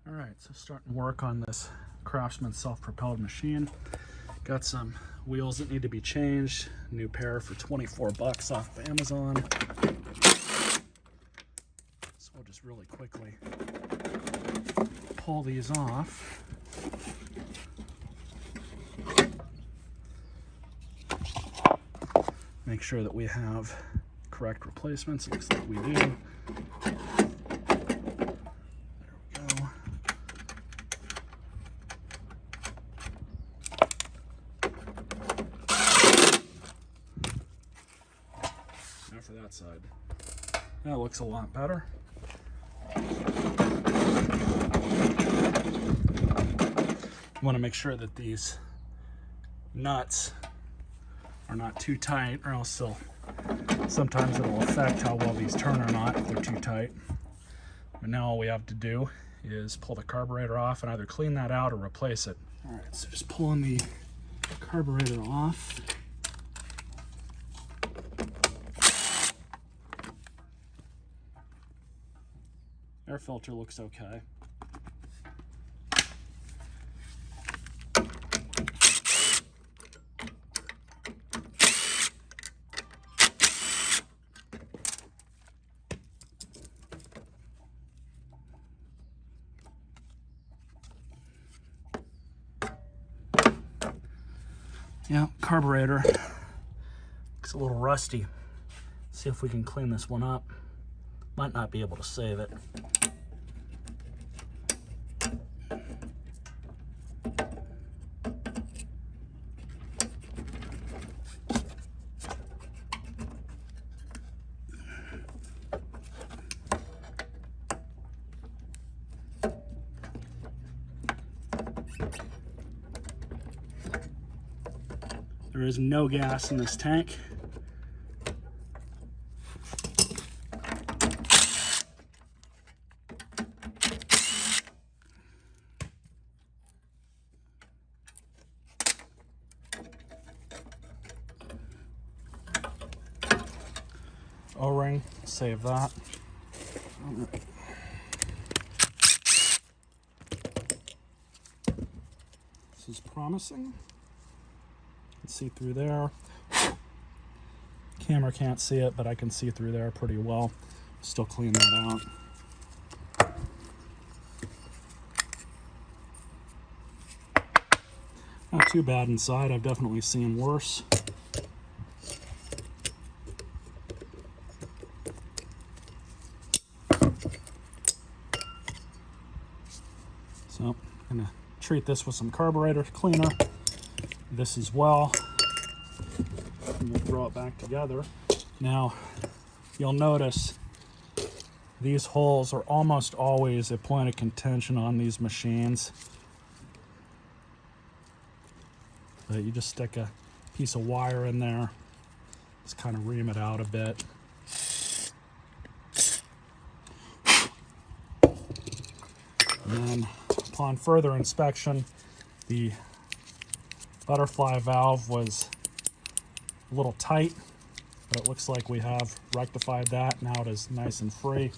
All right, so starting work on this Craftsman self-propelled machine. Got some wheels that need to be changed. New pair for 24 bucks off of Amazon. So we'll just really quickly pull these off. Make sure that we have correct replacements. Looks like we do. There we go. Now for that side. That looks a lot better. You want to make sure that these nuts are not too tight, or else sometimes it'll affect how well these turn or not if they're too tight. But now all we have to do is pull the carburetor off and either clean that out or replace it. All right, so just pulling the carburetor off. Air filter looks okay. Yeah, carburetor looks a little rusty. See if we can clean this one up. Might not be able to save it. There is no gas in this tank. O-ring, save that. This is promising. See through there. Camera can't see it, but I can see through there pretty well. Still clean that out. Not too bad inside. I've definitely seen worse. So I'm gonna treat this with some carburetor cleaner. This as well. And we'll throw it back together. Now, you'll notice these holes are almost always a point of contention on these machines. But you just stick a piece of wire in there, just kind of ream it out a bit. And then, upon further inspection, the butterfly valve was a little tight, but it looks like we have rectified that. Now it is nice and free.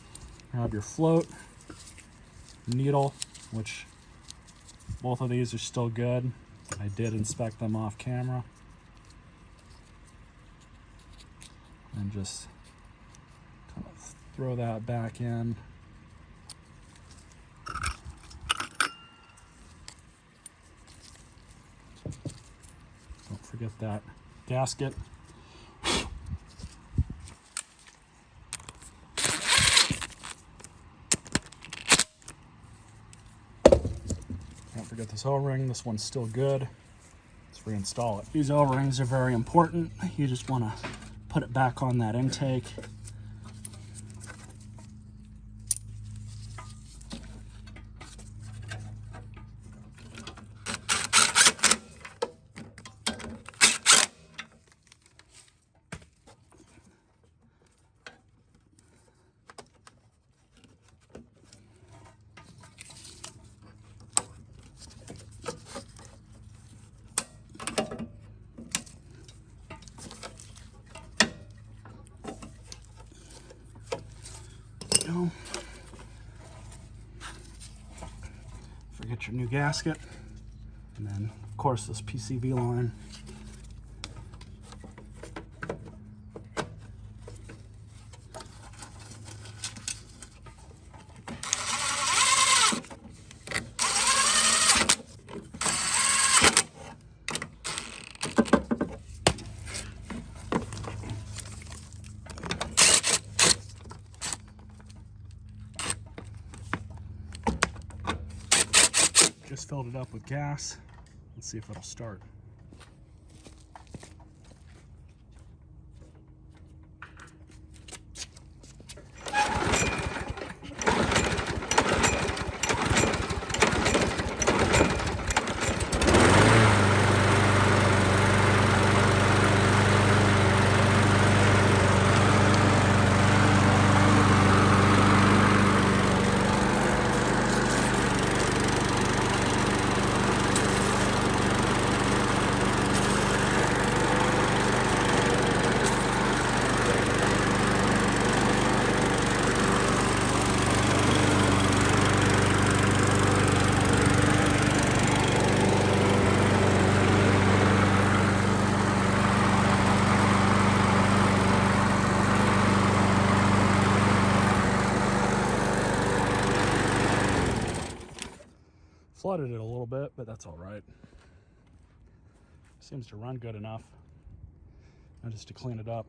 You have your float, needle, which both of these are still good. I did inspect them off camera. And just kind of throw that back in. Don't forget that gasket. Don't forget this O-ring. This one's still good. Let's reinstall it. These O-rings are very important. You just want to put it back on that intake. forget your new gasket. And then, of course, this PCV line. Just filled it up with gas. Let's see if it'll start. Flooded it a little bit, but that's all right. Seems to run good enough. Now just to clean it up.